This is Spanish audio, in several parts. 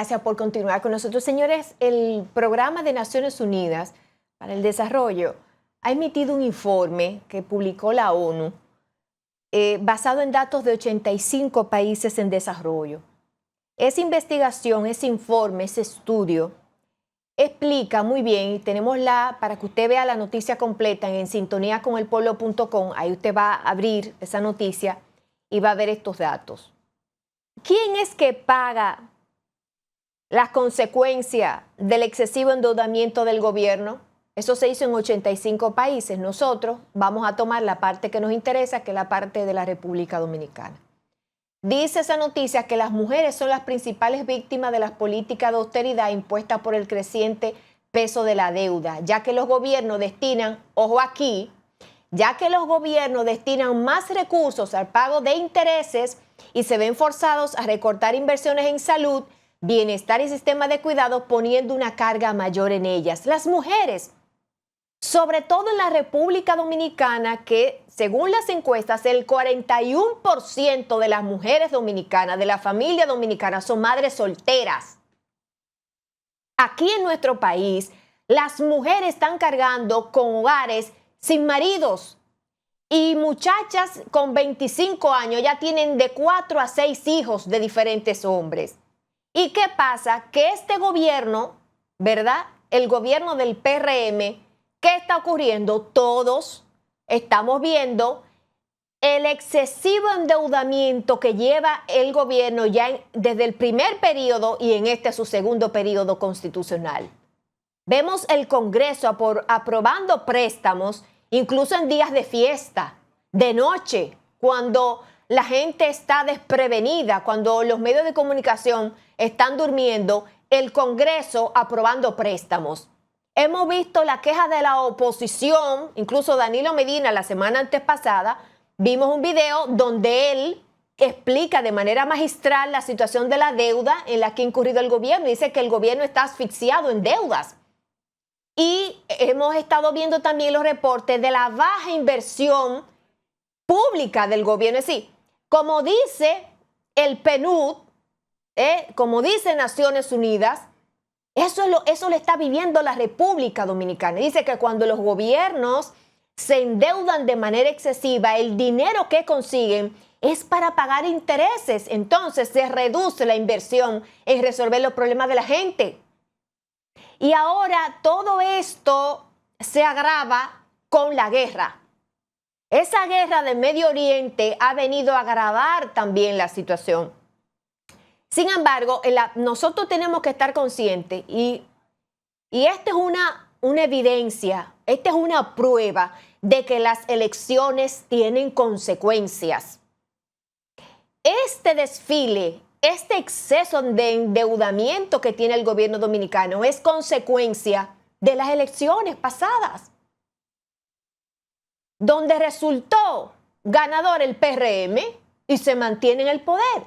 Gracias por continuar con nosotros. Señores, el Programa de Naciones Unidas para el Desarrollo ha emitido un informe que publicó la ONU basado en datos de 85 países en desarrollo. Esa investigación, ese informe, ese estudio explica muy bien, y tenemos para que usted vea la noticia completa en sintoniaconelpueblo.com, ahí usted va a abrir esa noticia y va a ver estos datos. ¿Quién es que paga las consecuencias del excesivo endeudamiento del gobierno? Eso se hizo en 85 países. Nosotros vamos a tomar la parte que nos interesa, que es la parte de la República Dominicana. Dice esa noticia que las mujeres son las principales víctimas de las políticas de austeridad impuestas por el creciente peso de la deuda, ya que los gobiernos destinan, ojo aquí, ya que los gobiernos destinan más recursos al pago de intereses y se ven forzados a recortar inversiones en salud, bienestar y sistema de cuidado, poniendo una carga mayor en ellas. Las mujeres, sobre todo en la República Dominicana, que según las encuestas, el 41% de las mujeres dominicanas, de la familia dominicana, son madres solteras. Aquí en nuestro país, las mujeres están cargando con hogares sin maridos. Y muchachas con 25 años ya tienen de 4 a 6 hijos de diferentes hombres. ¿Y qué pasa? Que este gobierno, ¿verdad? El gobierno del PRM, ¿qué está ocurriendo? Todos estamos viendo el excesivo endeudamiento que lleva el gobierno ya desde el primer periodo y en este su segundo periodo constitucional. Vemos el Congreso aprobando préstamos incluso en días de fiesta, de noche, cuando la gente está desprevenida, cuando los medios de comunicación están durmiendo, el Congreso aprobando préstamos. Hemos visto la queja de la oposición, incluso Danilo Medina la semana antepasada, vimos un video donde él explica de manera magistral la situación de la deuda en la que ha incurrido el gobierno. Dice que el gobierno está asfixiado en deudas. Y hemos estado viendo también los reportes de la baja inversión pública del gobierno. Es decir, como dice el PNUD, como dice Naciones Unidas, eso lo está viviendo la República Dominicana. Dice que cuando los gobiernos se endeudan de manera excesiva, el dinero que consiguen es para pagar intereses. Entonces se reduce la inversión en resolver los problemas de la gente. Y ahora todo esto se agrava con la guerra. Esa guerra del Medio Oriente ha venido a agravar también la situación. Sin embargo, nosotros tenemos que estar conscientes y esta es una evidencia, esta es una prueba de que las elecciones tienen consecuencias. Este desfile, este exceso de endeudamiento que tiene el gobierno dominicano es consecuencia de las elecciones pasadas, donde resultó ganador el PRM y se mantiene en el poder.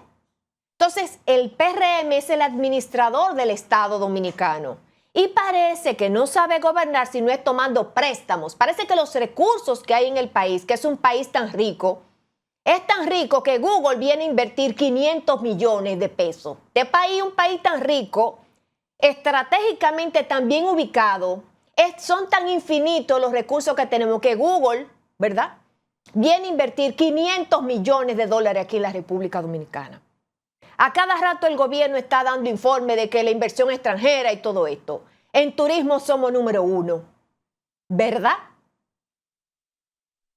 Entonces, el PRM es el administrador del Estado dominicano y parece que no sabe gobernar si no es tomando préstamos. Parece que los recursos que hay en el país, que es un país tan rico, es tan rico que Google viene a invertir 500 millones de pesos. Este país, un país tan rico, estratégicamente tan bien ubicado, son tan infinitos los recursos que tenemos que Google, ¿verdad?, viene a invertir 500 millones de dólares aquí en la República Dominicana. A cada rato el gobierno está dando informe de que la inversión extranjera y todo esto. En turismo somos número 1, ¿verdad?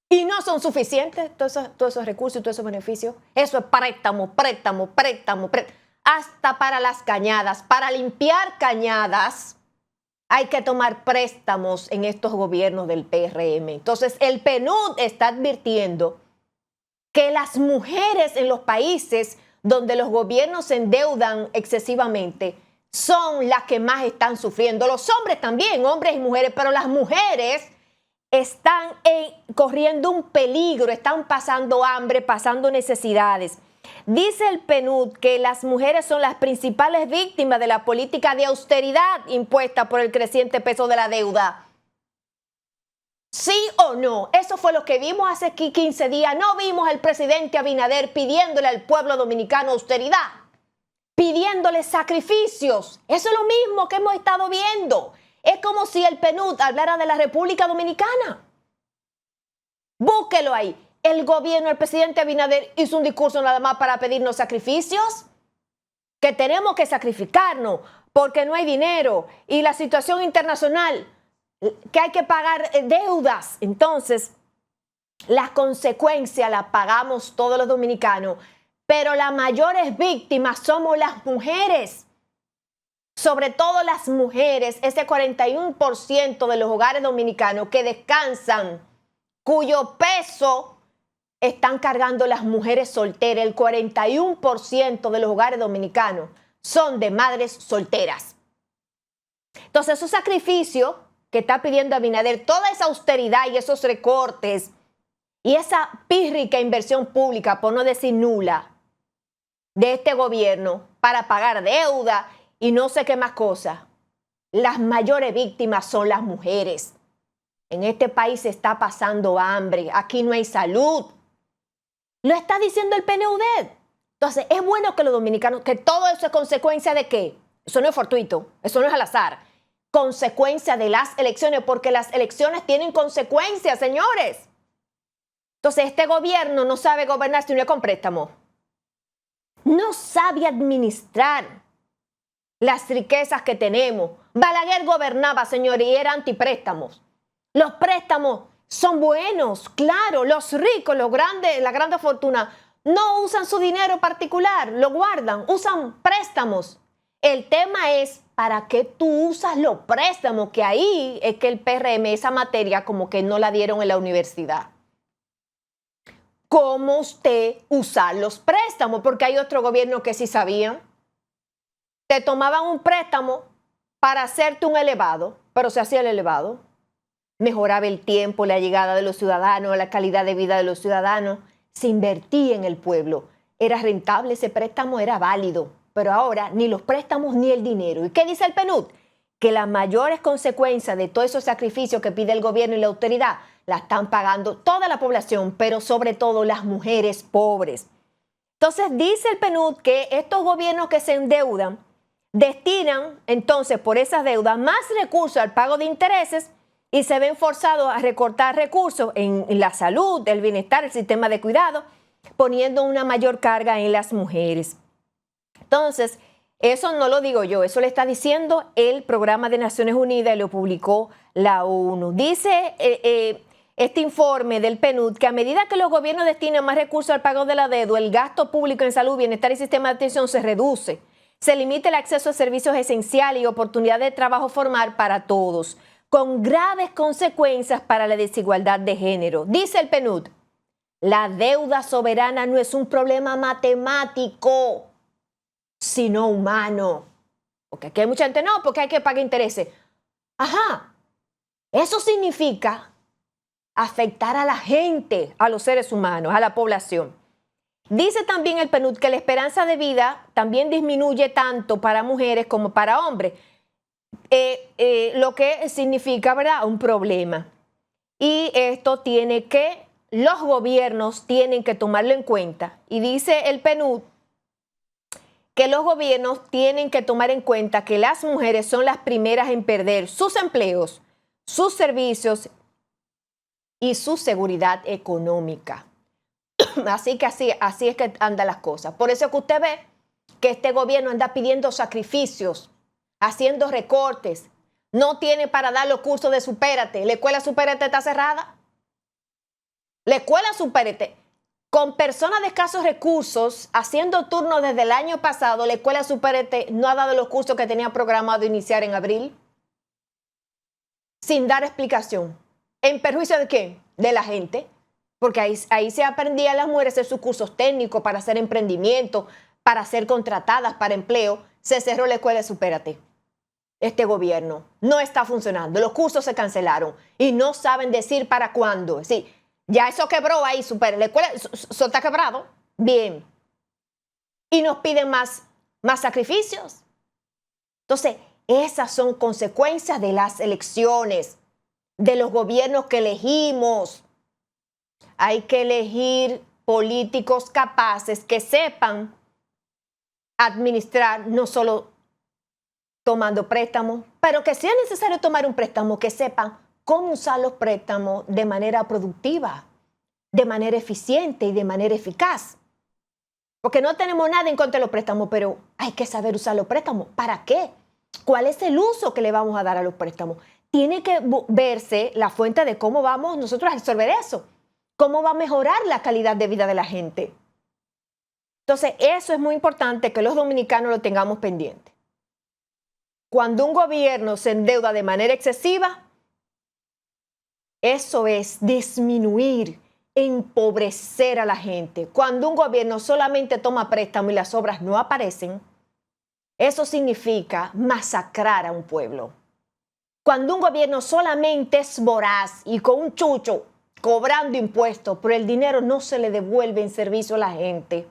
Y no son suficientes todos esos recursos y todos esos beneficios. Eso es préstamo. Hasta para las cañadas, para limpiar cañadas, hay que tomar préstamos en estos gobiernos del PRM. Entonces el PNUD está advirtiendo que las mujeres en los países donde los gobiernos se endeudan excesivamente son las que más están sufriendo. Los hombres también, hombres y mujeres, pero las mujeres están corriendo un peligro, están pasando hambre, pasando necesidades. Dice el PNUD que las mujeres son las principales víctimas de la política de austeridad impuesta por el creciente peso de la deuda. ¿Sí o no? Eso fue lo que vimos hace 15 días. No vimos al presidente Abinader pidiéndole al pueblo dominicano austeridad, pidiéndole sacrificios. Eso es lo mismo que hemos estado viendo. Es como si el PNUD hablara de la República Dominicana. Búsquelo ahí. El gobierno, el presidente Abinader hizo un discurso nada más para pedirnos sacrificios. Que tenemos que sacrificarnos porque no hay dinero y la situación internacional, que hay que pagar deudas. Entonces, las consecuencias las pagamos todos los dominicanos, pero las mayores víctimas somos las mujeres. Sobre todo las mujeres, ese 41% de los hogares dominicanos que descansan, cuyo peso están cargando las mujeres solteras. El 41% de los hogares dominicanos son de madres solteras. Entonces, esos sacrificios que está pidiendo Abinader, toda esa austeridad y esos recortes y esa pírrica inversión pública, por no decir nula, de este gobierno para pagar deuda y no sé qué más cosas, las mayores víctimas son las mujeres. En este país se está pasando hambre, aquí no hay salud. Lo está diciendo el PNUD. Entonces, es bueno que los dominicanos, que todo eso es consecuencia de qué. Eso no es fortuito, eso no es al azar. Consecuencia de las elecciones, porque las elecciones tienen consecuencias, señores. Entonces, este gobierno no sabe gobernar si no es con préstamo. No sabe administrar las riquezas que tenemos. Balaguer gobernaba, señores, y era antipréstamos. Los préstamos son buenos, claro. Los ricos, los grandes, la grande fortuna, no usan su dinero particular, lo guardan, usan préstamos. El tema es para qué tú usas los préstamos, que ahí es que el PRM, esa materia, como que no la dieron en la universidad. ¿Cómo usted usa los préstamos? Porque hay otro gobierno que sí sabían. Te tomaban un préstamo para hacerte un elevado, pero se hacía el elevado. Mejoraba el tiempo, la llegada de los ciudadanos, la calidad de vida de los ciudadanos. Se invertía en el pueblo. Era rentable ese préstamo, era válido. Pero ahora ni los préstamos ni el dinero. ¿Y qué dice el PNUD? Que las mayores consecuencias de todos esos sacrificios que pide el gobierno y la autoridad la están pagando toda la población, pero sobre todo las mujeres pobres. Entonces dice el PNUD que estos gobiernos que se endeudan destinan entonces por esas deudas más recursos al pago de intereses y se ven forzados a recortar recursos en la salud, el bienestar, el sistema de cuidado, poniendo una mayor carga en las mujeres. Entonces, eso no lo digo yo, eso le está diciendo el Programa de Naciones Unidas y lo publicó la ONU. Dice este informe del PNUD que a medida que los gobiernos destinan más recursos al pago de la deuda, el gasto público en salud, bienestar y sistema de atención se reduce. Se limita el acceso a servicios esenciales y oportunidades de trabajo formal para todos, con graves consecuencias para la desigualdad de género. Dice el PNUD, la deuda soberana no es un problema matemático, sino humano. Porque aquí hay mucha gente, no, porque hay que pagar intereses. Ajá, eso significa afectar a la gente, a los seres humanos, a la población. Dice también el PNUD que la esperanza de vida también disminuye tanto para mujeres como para hombres, lo que significa, ¿verdad?, un problema. Y esto tiene que, los gobiernos tienen que tomarlo en cuenta. Y dice el PNUD que los gobiernos tienen que tomar en cuenta que las mujeres son las primeras en perder sus empleos, sus servicios y su seguridad económica. Así que así es que andan las cosas. Por eso es que usted ve que este gobierno anda pidiendo sacrificios, haciendo recortes. No tiene para dar los cursos de Supérate. La escuela Supérate está cerrada. La escuela Supérate, con personas de escasos recursos, haciendo turnos desde el año pasado, la escuela Supérate no ha dado los cursos que tenía programado iniciar en abril, sin dar explicación. ¿En perjuicio de quién? De la gente. Porque ahí se aprendían las mujeres a hacer sus cursos técnicos para hacer emprendimiento, para ser contratadas para empleo. Se cerró la escuela Supérate. Este gobierno no está funcionando. Los cursos se cancelaron y no saben decir para cuándo. Sí, ya eso quebró ahí, la escuela, eso está quebrado. Bien. Y nos piden más sacrificios. Entonces, esas son consecuencias de las elecciones, de los gobiernos que elegimos. Hay que elegir políticos capaces que sepan administrar, no solo tomando préstamos, pero que si es necesario tomar un préstamo, que sepan cómo usar los préstamos de manera productiva, de manera eficiente y de manera eficaz. Porque no tenemos nada en contra de los préstamos, pero hay que saber usar los préstamos. ¿Para qué? ¿Cuál es el uso que le vamos a dar a los préstamos? Tiene que verse la fuente de cómo vamos nosotros a resolver eso. ¿Cómo va a mejorar la calidad de vida de la gente? Entonces, eso es muy importante que los dominicanos lo tengamos pendiente. Cuando un gobierno se endeuda de manera excesiva, eso es disminuir, empobrecer a la gente. Cuando un gobierno solamente toma préstamo y las obras no aparecen, eso significa masacrar a un pueblo. Cuando un gobierno solamente es voraz y con un chucho cobrando impuestos, pero el dinero no se le devuelve en servicio a la gente,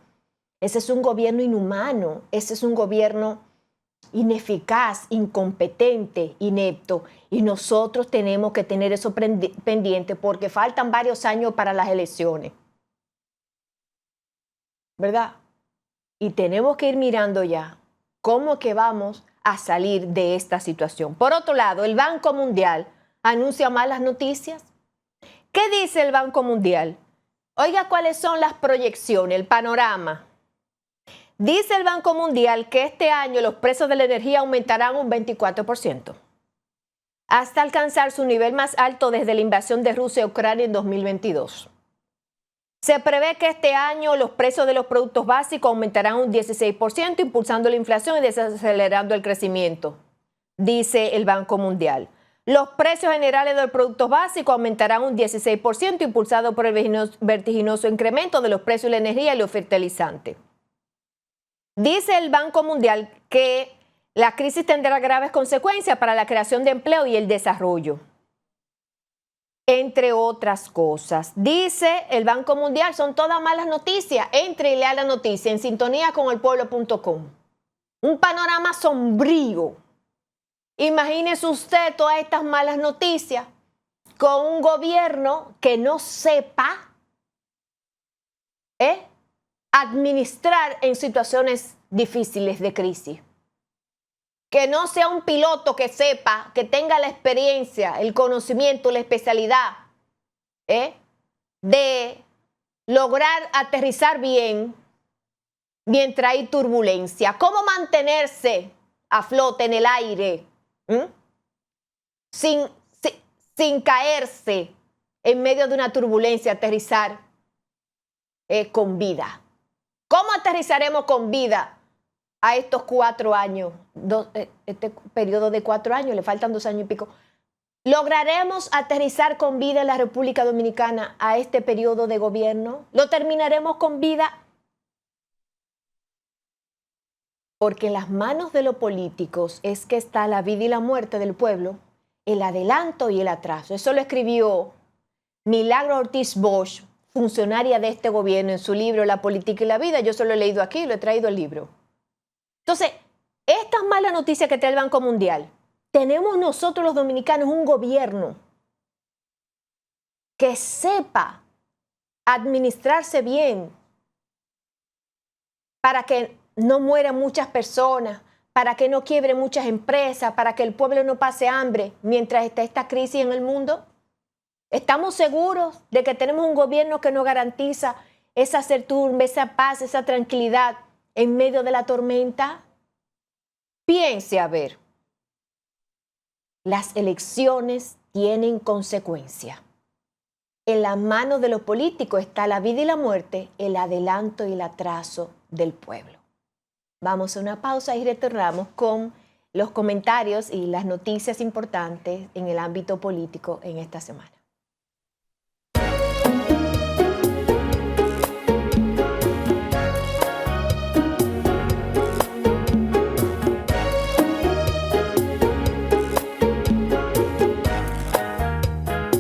ese es un gobierno inhumano, ese es un gobierno ineficaz, incompetente, inepto. Y nosotros tenemos que tener eso pendiente porque faltan varios años para las elecciones, ¿verdad? Y tenemos que ir mirando ya cómo que vamos a salir de esta situación. Por otro lado, el Banco Mundial anuncia malas noticias. ¿Qué dice el Banco Mundial? Oiga, ¿cuáles son las proyecciones, el panorama? Dice el Banco Mundial que este año los precios de la energía aumentarán un 24%, hasta alcanzar su nivel más alto desde la invasión de Rusia a Ucrania en 2022. Se prevé que este año los precios de los productos básicos aumentarán un 16%, impulsando la inflación y desacelerando el crecimiento, dice el Banco Mundial. Los precios generales de los productos básicos aumentarán un 16%, impulsado por el vertiginoso incremento de los precios de la energía y los fertilizantes. Dice el Banco Mundial que la crisis tendrá graves consecuencias para la creación de empleo y el desarrollo, entre otras cosas. Dice el Banco Mundial, son todas malas noticias. Entre y lea la noticia en sintonía con elpueblo.com. Un panorama sombrío. Imagínese usted todas estas malas noticias con un gobierno que no sepa administrar en situaciones difíciles de crisis. Que no sea un piloto que sepa, que tenga la experiencia, el conocimiento, la especialidad de lograr aterrizar bien mientras hay turbulencia. ¿Cómo mantenerse a flote en el aire sin caerse en medio de una turbulencia, aterrizar con vida? ¿Cómo aterrizaremos con vida a estos 4 años, este periodo de 4 años, le faltan 2 años y pico? ¿Lograremos aterrizar con vida en la República Dominicana a este periodo de gobierno? ¿Lo terminaremos con vida? Porque en las manos de los políticos es que está la vida y la muerte del pueblo, el adelanto y el atraso. Eso lo escribió Milagro Ortiz Bosch, funcionaria de este gobierno, en su libro La política y la vida. Yo se lo he leído aquí, lo he traído el libro. Entonces, estas malas noticias que trae el Banco Mundial, tenemos nosotros los dominicanos un gobierno que sepa administrarse bien para que no mueran muchas personas, para que no quiebren muchas empresas, para que el pueblo no pase hambre mientras está esta crisis en el mundo. ¿Estamos seguros de que tenemos un gobierno que nos garantiza esa certidumbre, esa paz, esa tranquilidad en medio de la tormenta? Piense a ver. Las elecciones tienen consecuencias. En las manos de los políticos está la vida y la muerte, el adelanto y el atraso del pueblo. Vamos a una pausa y retornamos con los comentarios y las noticias importantes en el ámbito político en esta semana.